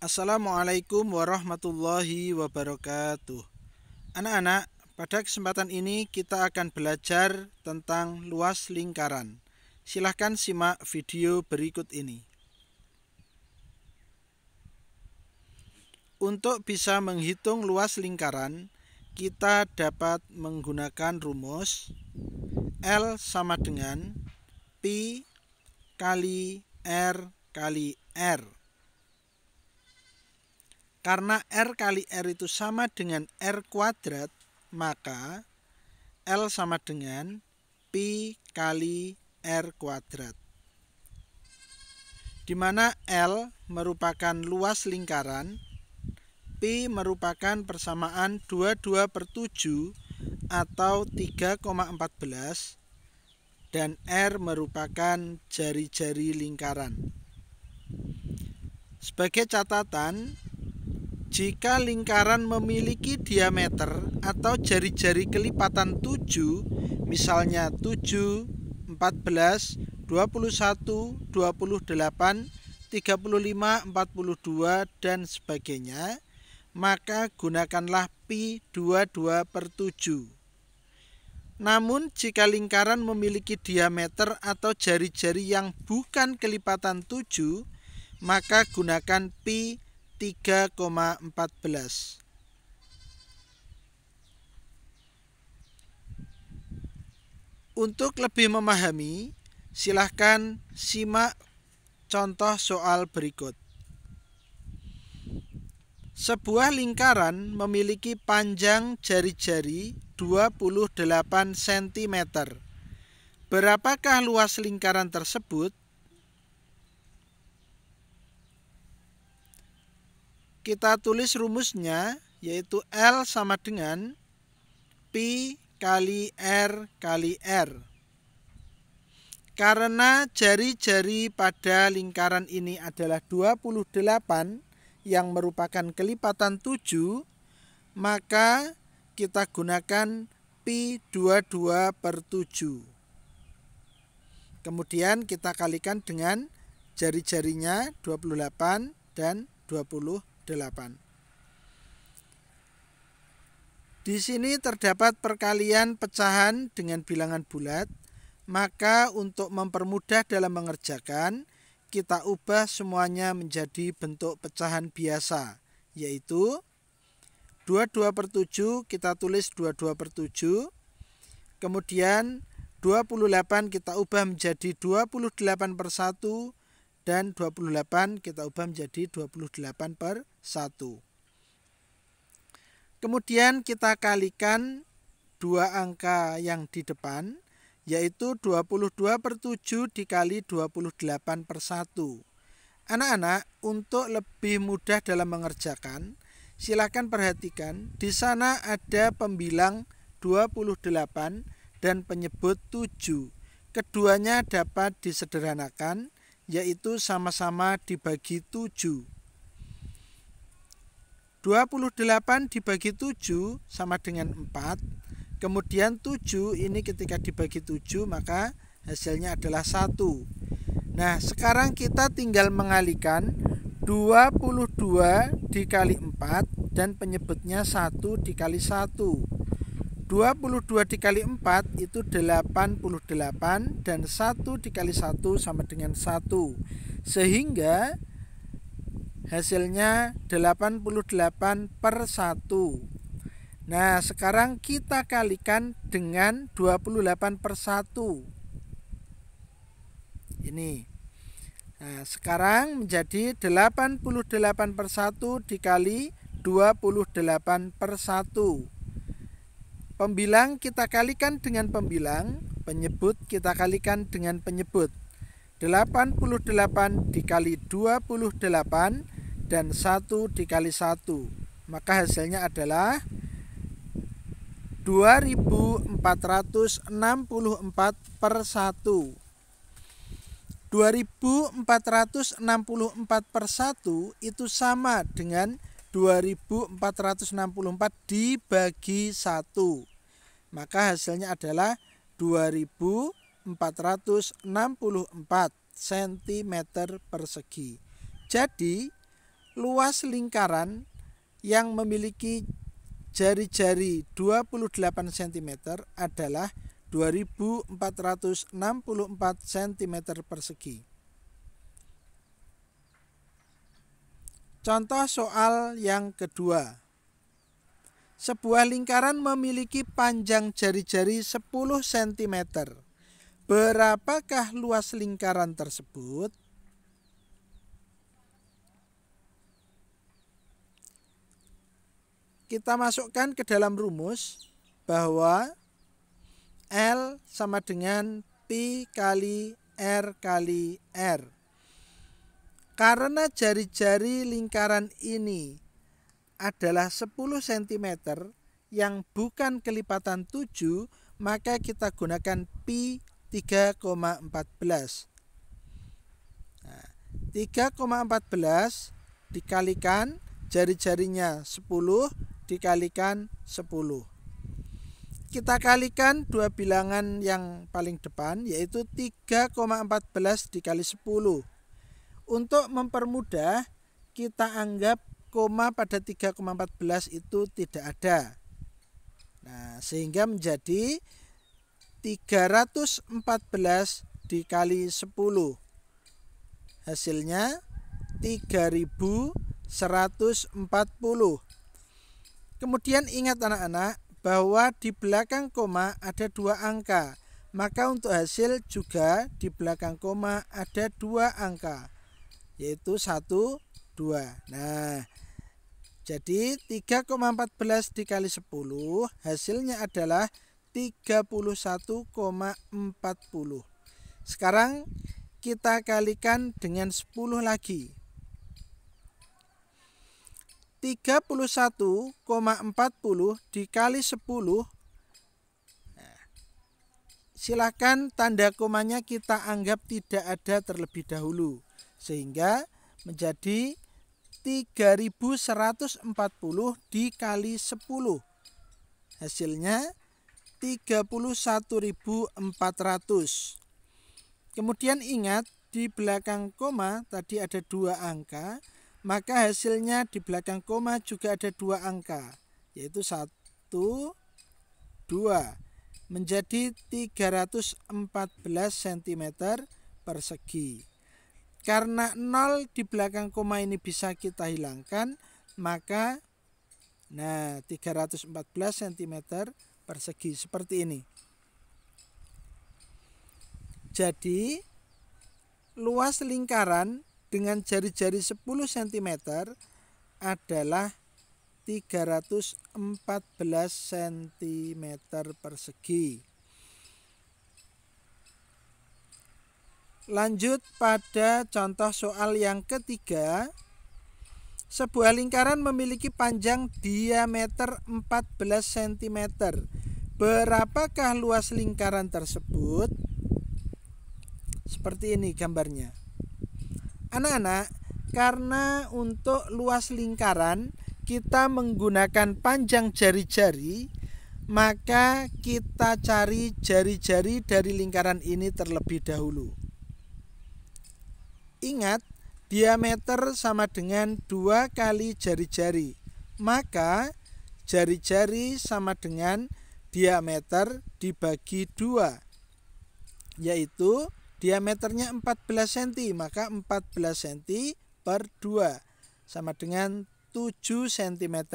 Assalamualaikum warahmatullahi wabarakatuh. Anak-anak, pada kesempatan ini kita akan belajar tentang luas lingkaran. Silahkan simak video berikut ini. Untuk bisa menghitung luas lingkaran, kita dapat menggunakan rumus L sama dengan Pi kali R kali R. Karena R kali R itu sama dengan R kuadrat, maka L sama dengan Pi kali R kuadrat. Di mana L merupakan luas lingkaran, Pi merupakan persamaan 22/7 atau 3,14 dan R merupakan jari-jari lingkaran. Sebagai catatan, jika lingkaran memiliki diameter atau jari-jari kelipatan 7, misalnya 7, 14, 21, 28, 35, 42, dan sebagainya, maka gunakanlah Pi 22/7. Namun jika lingkaran memiliki diameter atau jari-jari yang bukan kelipatan 7, maka gunakan Pi 3,14. Untuk lebih memahami, silahkan simak contoh soal berikut. Sebuah lingkaran memiliki panjang jari-jari 28 cm. Berapakah luas lingkaran tersebut? Kita tulis rumusnya, yaitu L sama dengan Pi kali R kali R. Karena jari-jari pada lingkaran ini adalah 28 yang merupakan kelipatan 7, maka kita gunakan Pi 22/7. Kemudian kita kalikan dengan jari-jarinya 28 dan 28. Di sini terdapat perkalian pecahan dengan bilangan bulat, maka untuk mempermudah dalam mengerjakan, kita ubah semuanya menjadi bentuk pecahan biasa, yaitu 22/7 kita tulis 22/7, kemudian 28 kita ubah menjadi 28/1, dan 28 kita ubah menjadi 28/1. Kemudian kita kalikan dua angka yang di depan, yaitu 22/7 dikali 28/1. Anak-anak, untuk lebih mudah dalam mengerjakan, silakan perhatikan di sana ada pembilang 28 dan penyebut 7. Keduanya dapat disederhanakan, yaitu sama-sama dibagi 7. 28 dibagi 7 sama dengan 4. Kemudian 7 ini ketika dibagi 7 maka hasilnya adalah 1. Nah, sekarang kita tinggal mengalihkan 22 dikali 4 dan penyebutnya 1 dikali 1. 22 dikali 4 itu 88 dan 1 dikali 1 sama dengan 1. Sehingga hasilnya 88/1. Nah, sekarang kita kalikan dengan 28/1. Ini. Nah, sekarang menjadi 88/1 dikali 28/1. Pembilang kita kalikan dengan pembilang, penyebut kita kalikan dengan penyebut. 88 dikali 28 dan 1 dikali 1. Maka hasilnya adalah 2464/1. 2464/1 itu sama dengan 2464 dibagi 1. Maka hasilnya adalah 2464 cm persegi. Jadi luas lingkaran yang memiliki jari-jari 28 cm adalah 2464 cm persegi. Contoh soal yang kedua. Sebuah lingkaran memiliki panjang jari-jari 10 cm. Berapakah luas lingkaran tersebut? Kita masukkan ke dalam rumus bahwa L sama dengan Pi kali R kali R. Karena jari-jari lingkaran ini adalah 10 cm yang bukan kelipatan 7, maka kita gunakan Pi 3,14. Nah, 3,14 dikalikan jari-jarinya 10 dikalikan 10. Kita kalikan dua bilangan yang paling depan, yaitu 3,14 dikali 10. Untuk mempermudah, kita anggap koma pada 3,14 itu tidak ada. Nah, sehingga menjadi 314 dikali 10. Hasilnya 3140. Kemudian ingat anak-anak bahwa di belakang koma ada dua angka. Maka untuk hasil juga di belakang koma ada dua angka, yaitu 1, 2. Nah, jadi 3,14 dikali 10 hasilnya adalah 31,40. Sekarang kita kalikan dengan 10 lagi. 31,40 dikali 10. Nah, silakan tanda komanya kita anggap tidak ada terlebih dahulu, sehingga menjadi 3140 dikali 10. Hasilnya 31.400. Kemudian ingat di belakang koma tadi ada dua angka, maka hasilnya di belakang koma juga ada dua angka, yaitu 1, 2, menjadi 314 cm persegi. Karena 0 di belakang koma ini bisa kita hilangkan, maka 314 cm persegi seperti ini. Jadi luas lingkaran dengan jari-jari 10 cm adalah 314 cm persegi. Lanjut pada contoh soal yang ketiga. Sebuah lingkaran memiliki panjang diameter 14 cm. Berapakah luas lingkaran tersebut? Seperti ini gambarnya. Anak-anak, karena untuk luas lingkaran kita menggunakan panjang jari-jari, maka kita cari jari-jari dari lingkaran ini terlebih dahulu. Ingat, diameter sama dengan 2 kali jari-jari, maka jari-jari sama dengan diameter dibagi 2, yaitu diameternya 14 cm, maka 14 cm per 2 sama dengan 7 cm.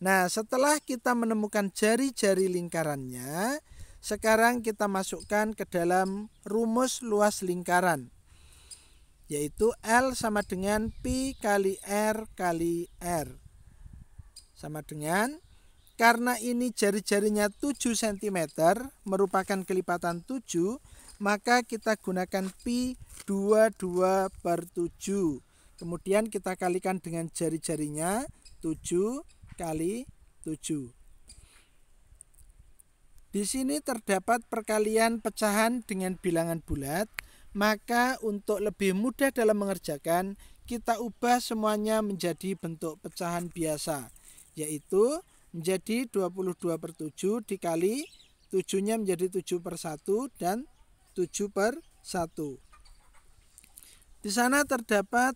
Nah, setelah kita menemukan jari-jari lingkarannya, sekarang kita masukkan ke dalam rumus luas lingkaran, yaitu L sama dengan Pi kali R kali R. Sama dengan, karena ini jari-jarinya 7 cm merupakan kelipatan 7, maka kita gunakan Pi 22 per 7. Kemudian kita kalikan dengan jari-jarinya 7 kali 7. Di sini terdapat perkalian pecahan dengan bilangan bulat, maka untuk lebih mudah dalam mengerjakan, kita ubah semuanya menjadi bentuk pecahan biasa, yaitu menjadi 22 per 7 dikali 7-nya menjadi 7 per 1 dan 7 per 1. Di sana terdapat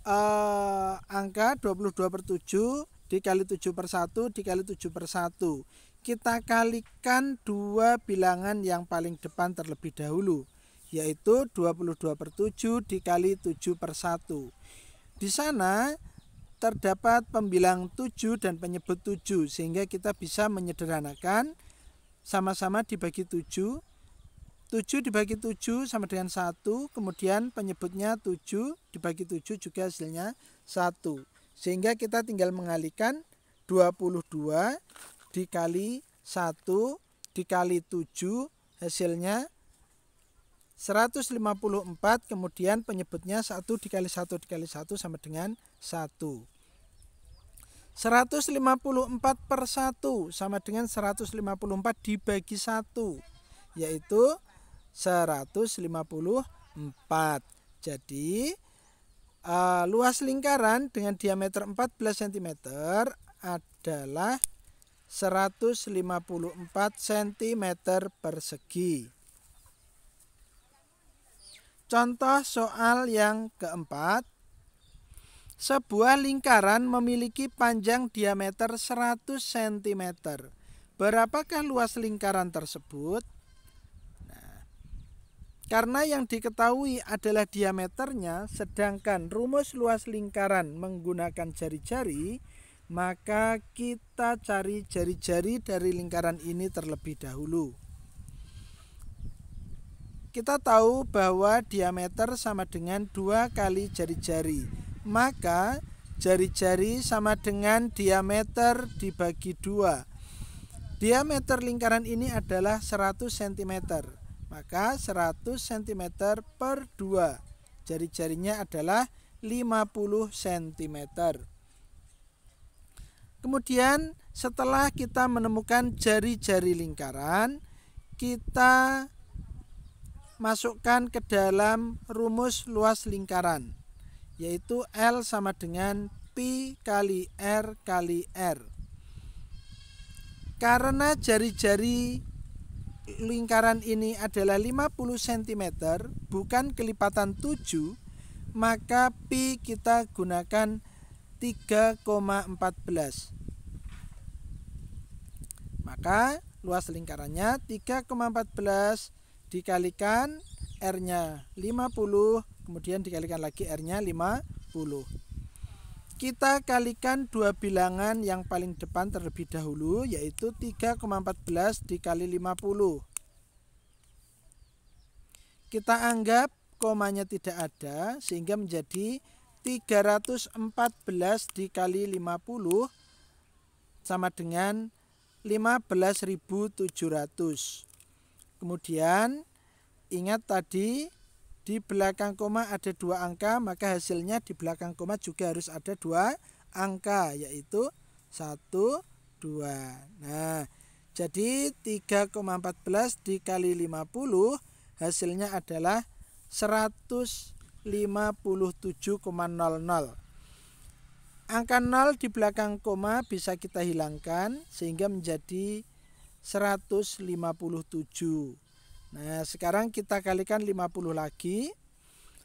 angka 22/7 dikali 7/1 dikali 7/1. Kita kalikan dua bilangan yang paling depan terlebih dahulu, yaitu 22/7 dikali 7/1. Di sana terdapat pembilang 7 dan penyebut 7, sehingga kita bisa menyederhanakan sama-sama dibagi 7. 7 dibagi 7 sama dengan 1, kemudian penyebutnya 7 dibagi 7 juga hasilnya 1. Sehingga kita tinggal mengalihkan 22 dikali 1 dikali 7 hasilnya 154, kemudian penyebutnya 1 dikali 1 dikali 1 sama dengan 1. 154/1 sama dengan 154 dibagi 1, yaitu 154. Jadi luas lingkaran dengan diameter 14 cm adalah 154 cm persegi. Contoh soal yang keempat. Sebuah lingkaran memiliki panjang diameter 100 cm. Berapakah luas lingkaran tersebut? Karena yang diketahui adalah diameternya, sedangkan rumus luas lingkaran menggunakan jari-jari, maka kita cari jari-jari dari lingkaran ini terlebih dahulu. Kita tahu bahwa diameter sama dengan 2 kali jari-jari, maka jari-jari sama dengan diameter dibagi 2. Diameter lingkaran ini adalah 100 cm. Maka 100 cm per 2, jari-jarinya adalah 50 cm. Kemudian setelah kita menemukan jari-jari lingkaran, kita masukkan ke dalam rumus luas lingkaran, yaitu L sama dengan Pi kali R kali R. Karena jari-jari lingkaran ini adalah 50 cm, bukan kelipatan 7, maka Pi kita gunakan 3,14. Maka luas lingkarannya 3,14 dikalikan R-nya 50, kemudian dikalikan lagi R-nya 50. Kita kalikan dua bilangan yang paling depan terlebih dahulu, yaitu 3,14 dikali 50. Kita anggap komanya tidak ada, sehingga menjadi 314 dikali 50 sama dengan 15.700. Kemudian ingat tadi di belakang koma ada 2 angka, maka hasilnya di belakang koma juga harus ada 2 angka, yaitu 1, 2. Nah, jadi 3,14 dikali 50 hasilnya adalah 157,00. Angka 0 di belakang koma bisa kita hilangkan sehingga menjadi 157. Nah, sekarang kita kalikan 50 lagi.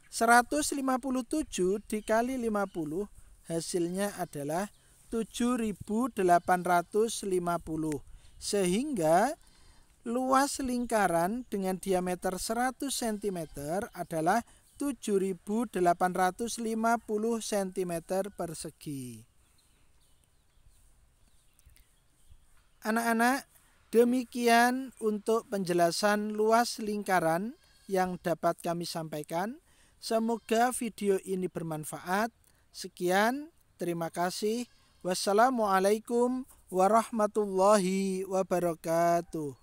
157 dikali 50 hasilnya adalah 7.850. Sehingga luas lingkaran dengan diameter 100 cm adalah 7.850 cm persegi. Anak-anak, demikian untuk penjelasan luas lingkaran yang dapat kami sampaikan. Semoga video ini bermanfaat. Sekian, terima kasih. Wassalamualaikum warahmatullahi wabarakatuh.